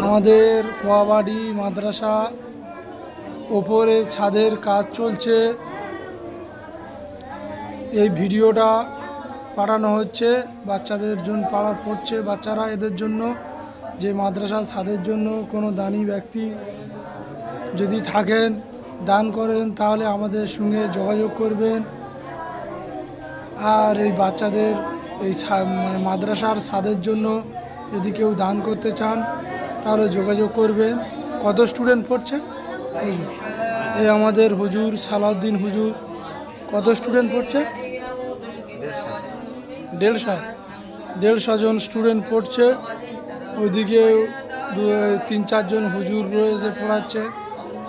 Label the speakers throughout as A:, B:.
A: আমাদের কোয়াবাড়ি মাদ্রাসা ওপরে ছাদের কাজ চলছে। এই ভিডিওটা পাঠানো হচ্ছে বাচ্চাদের জন্য, পাড়া পড়ছে বাচ্চারা, এদের জন্য যে মাদ্রাসার ছাদের জন্য কোনো দানি ব্যক্তি যদি থাকেন, দান করেন, তাহলে আমাদের সঙ্গে যোগাযোগ করবেন। আর এই বাচ্চাদের এই মানে মাদ্রাসার ছাদের জন্য যদি কেউ দান করতে চান তাহলে যোগাযোগ করবেন। কত স্টুডেন্ট পড়ছে? এই আমাদের হুজুর সালাউদ্দিন হুজুর। কত স্টুডেন্ট পড়ছে? 150 জন স্টুডেন্ট পড়ছে। ওইদিকে 3-4 জন হুজুর রয়েছে পড়াচ্ছে।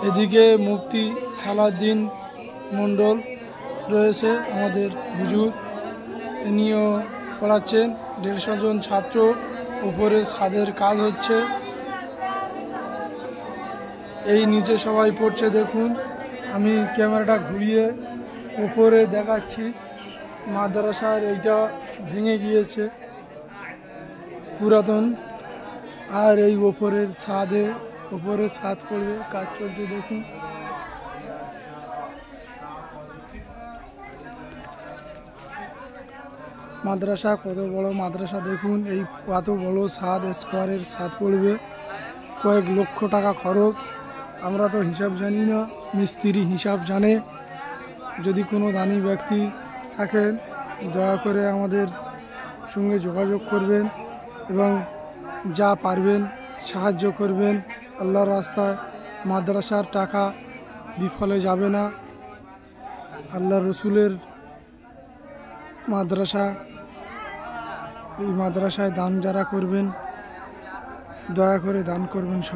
A: এদিকে মুফতি সালাউদ্দিন মণ্ডল রয়েছে আমাদের হুজুর, ইনিও পড়াচ্ছেন। 150 জন ছাত্র, উপরে ছাদের কাজ হচ্ছে। এই নিচে সবাই পড়ছে দেখুন। আমি ক্যামেরাটা ঘুরিয়ে উপরে দেখাচ্ছি। মাদ্রাসার এইটা ভেঙে গিয়েছে পুরাতন। আর এই ওপরের ছাদে, উপরে ছাদ করবে, কাজ চলছে দেখুন। মাদ্রাসা কত বড় মাদ্রাসা দেখুন। এই কত বড় ছাদ, স্কোয়ারের ছাদ পড়বে, কয়েক লক্ষ টাকা খরচ। আমরা তো হিসাব জানি না, মিস্ত্রি হিসাব জানে। যদি কোনো দানি ব্যক্তি থাকেন দয়া করে আমাদের সঙ্গে যোগাযোগ করবেন এবং যা পারবেন সাহায্য করবেন। আল্লাহর রাস্তায় মাদ্রাসার টাকা বিফলে যাবে না। আল্লাহ রসুলের মাদ্রাসা, এই মাদ্রাসায় দান যারা করবেন দয়া করে দান করবেন সবাই।